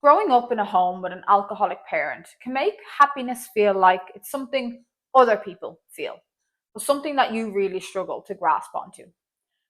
Growing up in a home with an alcoholic parent can make happiness feel like it's something other people feel, or something that you really struggle to grasp onto.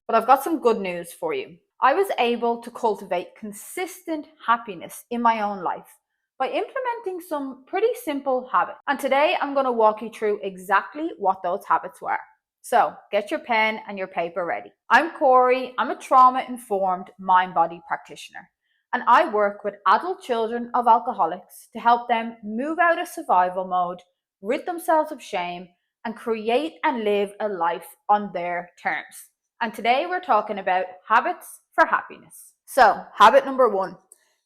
But I've got some good news for you. I was able to cultivate consistent happiness in my own life by implementing some pretty simple habits. And today I'm going to walk you through exactly what those habits were. So get your pen and your paper ready. I'm Corey. I'm a trauma-informed mind-body practitioner. And I work with adult children of alcoholics to help them move out of survival mode, rid themselves of shame, and create and live a life on their terms. And today we're talking about habits for happiness. So, habit number 1,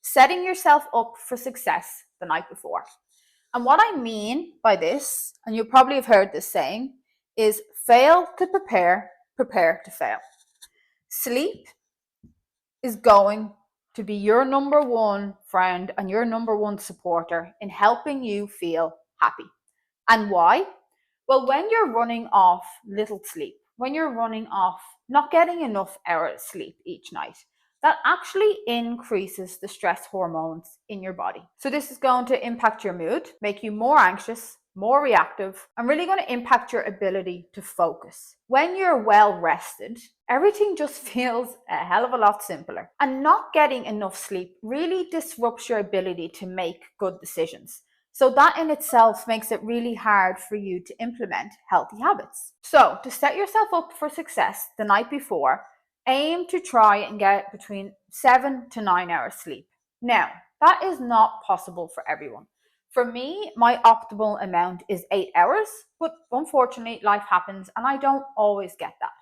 setting yourself up for success the night before. And what I mean by this, and you probably have heard this saying, is fail to prepare, prepare to fail. Sleep is going to be your number one friend and your number one supporter in helping you feel happy. And why? Well, when you're running off little sleep, when you're running off not getting enough hours sleep each night, that actually increases the stress hormones in your body. So this is going to impact your mood, make you more anxious, more reactive, and really going to impact your ability to focus. When you're well rested, everything just feels a hell of a lot simpler. And not getting enough sleep really disrupts your ability to make good decisions. So that in itself makes it really hard for you to implement healthy habits. So to set yourself up for success the night before, aim to try and get between 7 to 9 hours sleep. Now, that is not possible for everyone. For me, my optimal amount is 8 hours, but unfortunately life happens and I don't always get that.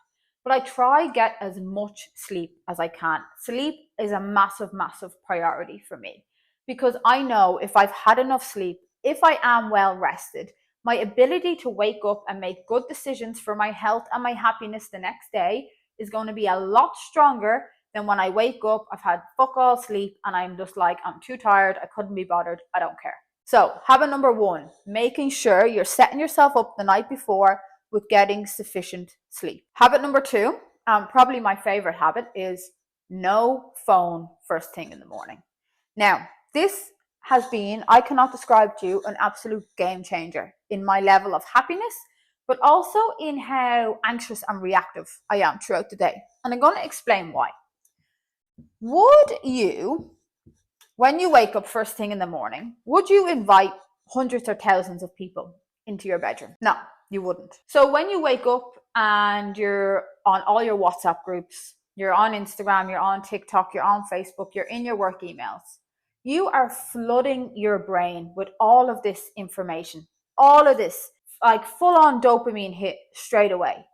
But I try get as much sleep as I can. Sleep is a massive, massive priority for me. Because I know if I've had enough sleep, if I am well rested, my ability to wake up and make good decisions for my health and my happiness the next day is going to be a lot stronger than when I wake up, I've had fuck all sleep, and I'm just like, I'm too tired, I couldn't be bothered, I don't care. So, habit number 1, making sure you're setting yourself up the night before with getting sufficient sleep. Habit number 2, probably my favorite habit, is no phone first thing in the morning. Now, this has been, I cannot describe to you, an absolute game changer in my level of happiness, but also in how anxious and reactive I am throughout the day. And I'm going to explain why. Would you, when you wake up first thing in the morning, would you invite hundreds or thousands of people into your bedroom? No, you wouldn't. So when you wake up and you're on all your WhatsApp groups, you're on Instagram, you're on TikTok, you're on Facebook, you're in your work emails, you are flooding your brain with all of this information, all of this, like full on dopamine hit straight away.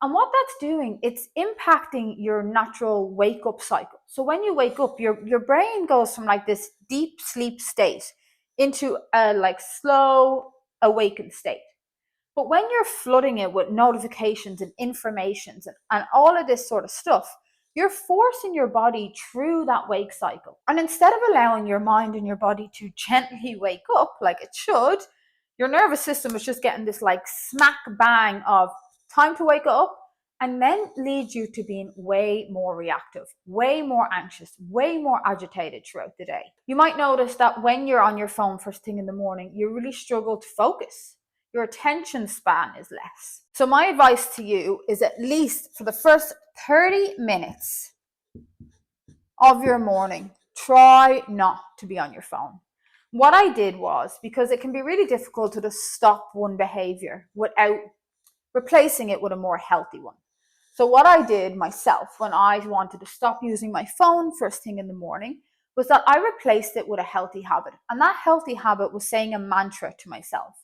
And what that's doing, it's impacting your natural wake up cycle. So when you wake up, your brain goes from like this deep sleep state into a like slow awakened state. But when you're flooding it with notifications and informations and all of this sort of stuff, you're forcing your body through that wake cycle. And instead of allowing your mind and your body to gently wake up like it should, your nervous system is just getting this like smack bang of time to wake up, and then leads you to being way more reactive, way more anxious, way more agitated throughout the day. You might notice that when you're on your phone first thing in the morning, you really struggle to focus. Your attention span is less. So my advice to you is, at least for the first 30 minutes of your morning, try not to be on your phone. What I did was, because it can be really difficult to just stop one behavior without replacing it with a more healthy one. So what I did myself when I wanted to stop using my phone first thing in the morning was that I replaced it with a healthy habit. And that healthy habit was saying a mantra to myself.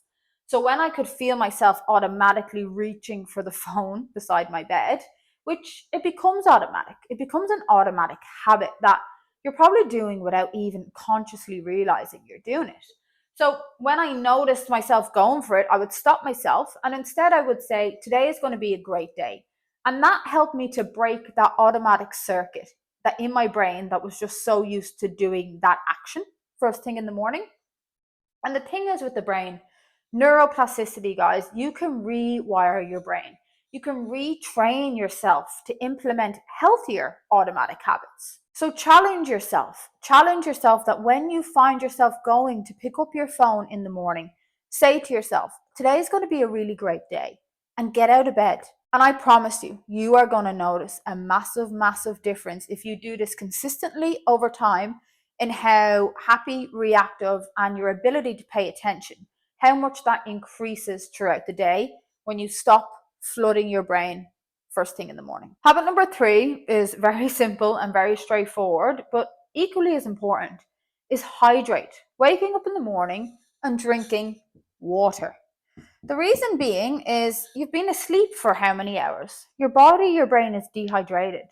So when I could feel myself automatically reaching for the phone beside my bed, which it becomes automatic, it becomes an automatic habit that you're probably doing without even consciously realizing you're doing it. So when I noticed myself going for it, I would stop myself, and instead I would say, today is going to be a great day. And that helped me to break that automatic circuit that in my brain that was just so used to doing that action first thing in the morning. And the thing is with the brain, neuroplasticity, guys, you can rewire your brain. You can retrain yourself to implement healthier automatic habits. So challenge yourself. Challenge yourself that when you find yourself going to pick up your phone in the morning, say to yourself, today is going to be a really great day, and get out of bed. And I promise you, you are going to notice a massive, massive difference if you do this consistently over time in how happy, reactive, and your ability to pay attention, how much that increases throughout the day when you stop flooding your brain first thing in the morning. Habit number 3 is very simple and very straightforward, but equally as important, is hydrate. Waking up in the morning and drinking water. The reason being is you've been asleep for how many hours? Your body, your brain is dehydrated.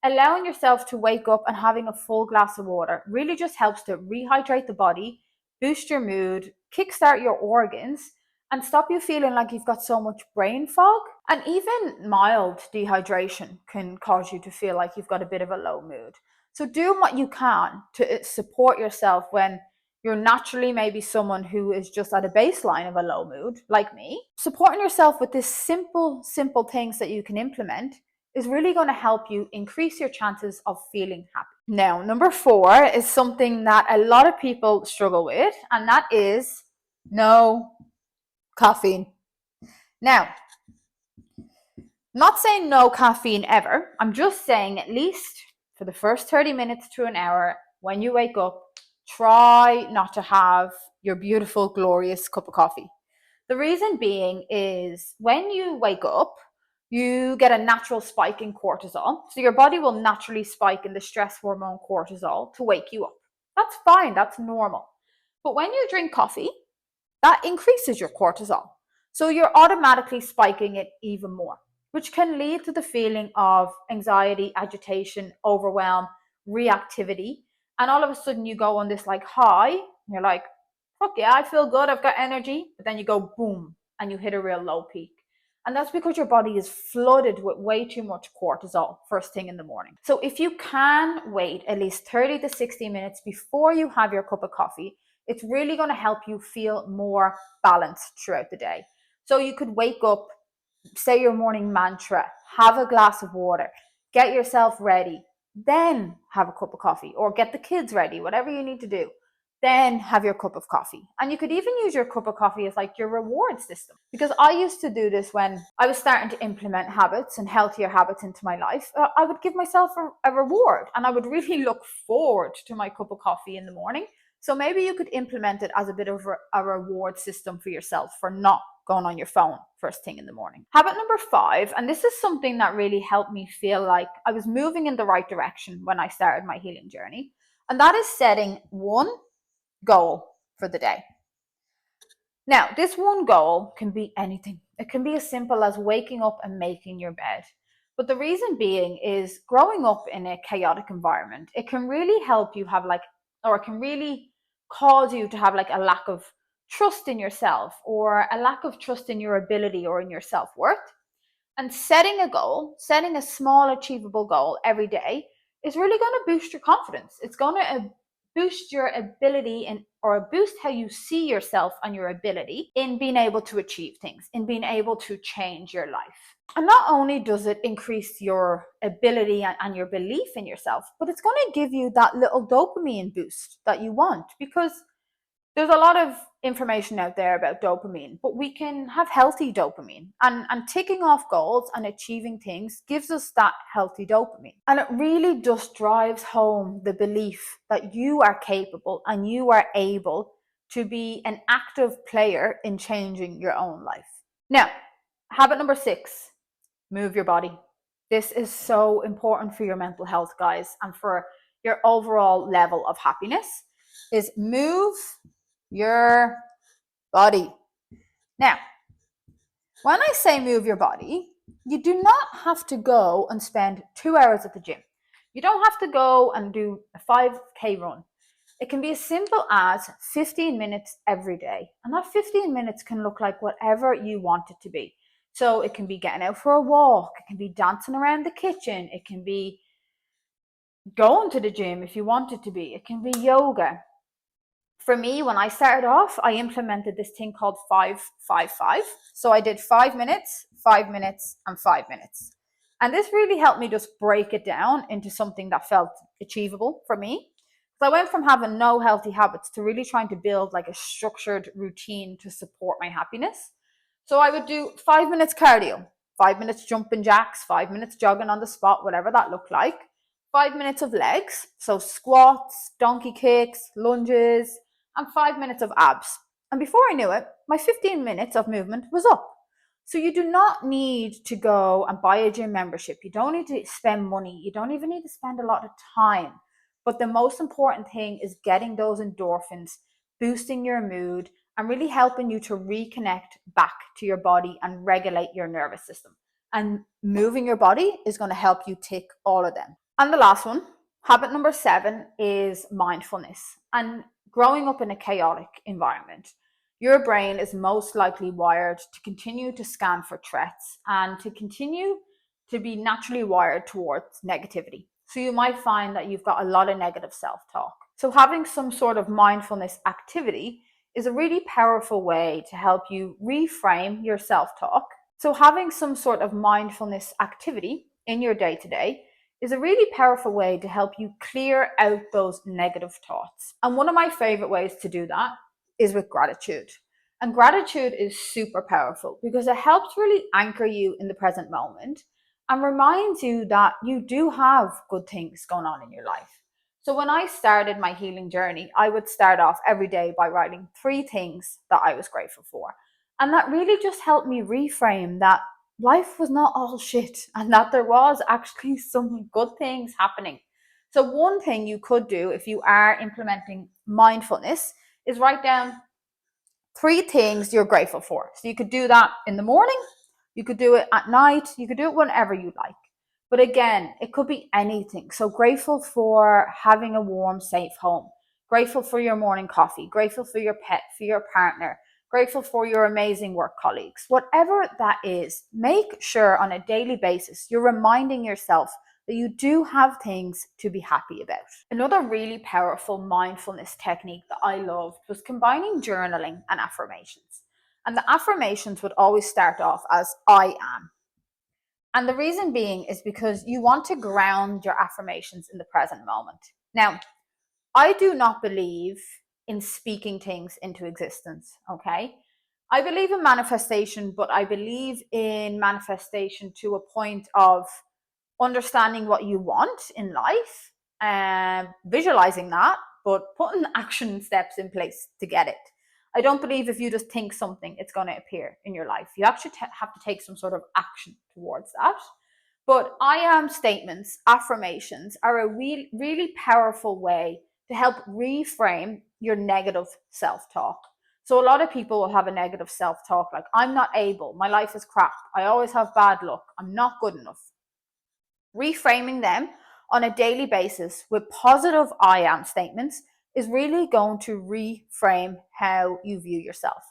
Allowing yourself to wake up and having a full glass of water really just helps to rehydrate the body, boost your mood, kickstart your organs, and stop you feeling like you've got so much brain fog. And even mild dehydration can cause you to feel like you've got a bit of a low mood. So do what you can to support yourself when you're naturally maybe someone who is just at a baseline of a low mood, like me. Supporting yourself with this simple things that you can implement is really going to help you increase your chances of feeling happy. Now, number 4 is something that a lot of people struggle with, and that is no caffeine. Now, not saying no caffeine ever. I'm just saying at least for the first 30 minutes to an hour when you wake up, try not to have your beautiful, glorious cup of coffee. The reason being is when you wake up, you get a natural spike in cortisol. So your body will naturally spike in the stress hormone cortisol to wake you up. That's fine, that's normal. But when you drink coffee, that increases your cortisol. So you're automatically spiking it even more, which can lead to the feeling of anxiety, agitation, overwhelm, reactivity. And all of a sudden you go on this like high, and you're like, fuck yeah, I feel good, I've got energy. But then you go boom, and you hit a real low peak. And that's because your body is flooded with way too much cortisol first thing in the morning. So if you can wait at least 30 to 60 minutes before you have your cup of coffee, it's really going to help you feel more balanced throughout the day. So you could wake up, say your morning mantra, have a glass of water, get yourself ready, then have a cup of coffee, or get the kids ready, whatever you need to do. Then have your cup of coffee. And you could even use your cup of coffee as like your reward system. Because I used to do this when I was starting to implement habits and healthier habits into my life. I would give myself a reward, and I would really look forward to my cup of coffee in the morning. So maybe you could implement it as a bit of a reward system for yourself for not going on your phone first thing in the morning. Habit number 5, and this is something that really helped me feel like I was moving in the right direction when I started my healing journey, and that is setting one goal for the day. Now, this one goal can be anything. It can be as simple as waking up and making your bed. But the reason being is growing up in a chaotic environment, it can really help you have or it can really cause you to have a lack of trust in yourself, or a lack of trust in your ability or in your self-worth. And setting a goal, setting a small achievable goal every day is really going to boost your confidence. It's going to boost your ability or boost how you see yourself and your ability in being able to achieve things, in being able to change your life. And not only does it increase your ability and your belief in yourself, but it's going to give you that little dopamine boost that you want, because there's a lot of information out there about dopamine, but we can have healthy dopamine. And ticking off goals and achieving things gives us that healthy dopamine. And it really just drives home the belief that you are capable and you are able to be an active player in changing your own life. Now, habit number 6, move your body. This is so important for your mental health, guys, and for your overall level of happiness, is move your body. Now, when I say move your body, you do not have to go and spend 2 hours at the gym. You don't have to go and do a 5K run. It can be as simple as 15 minutes every day. And that 15 minutes can look like whatever you want it to be. So it can be getting out for a walk. It can be dancing around the kitchen. It can be going to the gym if you want it to be. It can be yoga. For me, when I started off, I implemented this thing called 5-5-5. So I did 5 minutes, 5 minutes, and 5 minutes. And this really helped me just break it down into something that felt achievable for me. So I went from having no healthy habits to really trying to build like a structured routine to support my happiness. So I would do 5 minutes cardio, 5 minutes jumping jacks, 5 minutes jogging on the spot, whatever that looked like. 5 minutes of legs, so squats, donkey kicks, lunges, and 5 minutes of abs. And before I knew it, my 15 minutes of movement was up. So you do not need to go and buy a gym membership. You don't need to spend money. You don't even need to spend a lot of time. But the most important thing is getting those endorphins, boosting your mood, and really helping you to reconnect back to your body and regulate your nervous system. And moving your body is going to help you tick all of them. And the last one, habit number 7, is mindfulness. And growing up in a chaotic environment, your brain is most likely wired to continue to scan for threats and to continue to be naturally wired towards negativity. So you might find that you've got a lot of negative self-talk. So having some sort of mindfulness activity is a really powerful way to help you reframe your self-talk. So having some sort of mindfulness activity in your day-to-day is a really powerful way to help you clear out those negative thoughts. And one of my favorite ways to do that is with gratitude. And gratitude is super powerful because it helps really anchor you in the present moment and reminds you that you do have good things going on in your life. So when I started my healing journey, I would start off every day by writing 3 things that I was grateful for. And that really just helped me reframe that life was not all shit and that there was actually some good things happening. So one thing you could do if you are implementing mindfulness is write down 3 things you're grateful for. So you could do that in the morning, you could do it at night, you could do it whenever you like. But again, it could be anything. So grateful for having a warm, safe home, grateful for your morning coffee, grateful for your pet, for your partner, grateful for your amazing work colleagues. Whatever that is, make sure on a daily basis you're reminding yourself that you do have things to be happy about. Another really powerful mindfulness technique that I loved was combining journaling and affirmations. And the affirmations would always start off as I am. And the reason being is because you want to ground your affirmations in the present moment. Now, I do not believe in speaking things into existence, okay? I believe in manifestation, but I believe in manifestation to a point of understanding what you want in life and visualizing that, but putting action steps in place to get it. I don't believe if you just think something, it's going to appear in your life. You actually have to take some sort of action towards that. But I am statements, affirmations are a really powerful way to help reframe your negative self-talk. So a lot of people will have a negative self-talk like, I'm not able, my life is crap, I always have bad luck, I'm not good enough. Reframing them on a daily basis with positive I am statements is really going to reframe how you view yourself.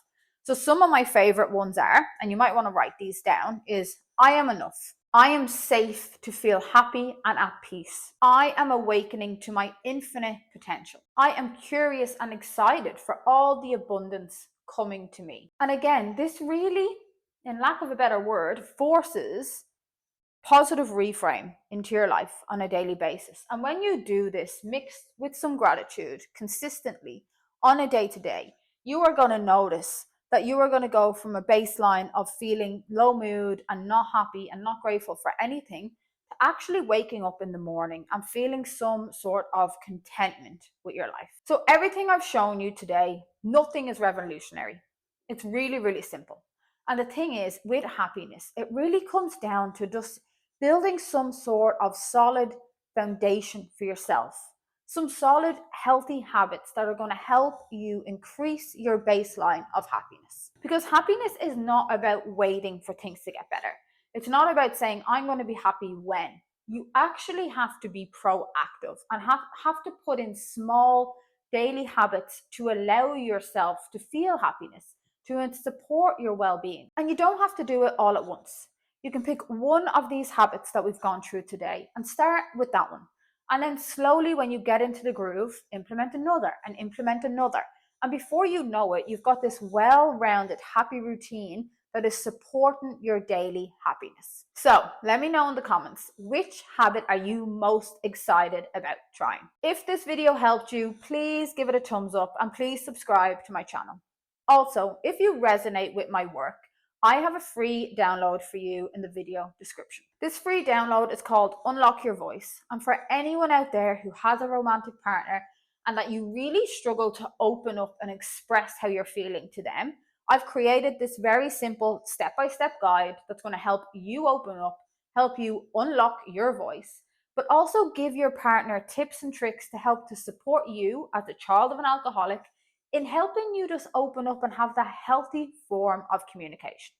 So some of my favorite ones are, and you might want to write these down, is I am enough. I am safe to feel happy and at peace. I am awakening to my infinite potential. I am curious and excited for all the abundance coming to me. And again, this really, in lack of a better word, forces positive reframe into your life on a daily basis. And when you do this mixed with some gratitude consistently on a day-to-day, you are going to notice that you are going to go from a baseline of feeling low mood and not happy and not grateful for anything to actually waking up in the morning and feeling some sort of contentment with your life. So everything I've shown you today, nothing is revolutionary. It's really simple. And the thing is, with happiness, it really comes down to just building some sort of solid foundation for yourself, some solid healthy habits that are going to help you increase your baseline of happiness. Because happiness is not about waiting for things to get better. It's not about saying, I'm going to be happy when. You actually have to be proactive and have to put in small daily habits to allow yourself to feel happiness, to support your well-being. And you don't have to do it all at once. You can pick one of these habits that we've gone through today and start with that one. And then slowly, when you get into the groove, implement another and implement another. And before you know it, you've got this well-rounded, happy routine that is supporting your daily happiness. So let me know in the comments, which habit are you most excited about trying? If this video helped you, please give it a thumbs up and please subscribe to my channel. Also, if you resonate with my work, I have a free download for you in the video description. This free download is called Unlock Your Voice. And for anyone out there who has a romantic partner and that you really struggle to open up and express how you're feeling to them, I've created this very simple step-by-step guide that's going to help you open up, help you unlock your voice, but also give your partner tips and tricks to help to support you as a child of an alcoholic in helping you just open up and have that healthy form of communication.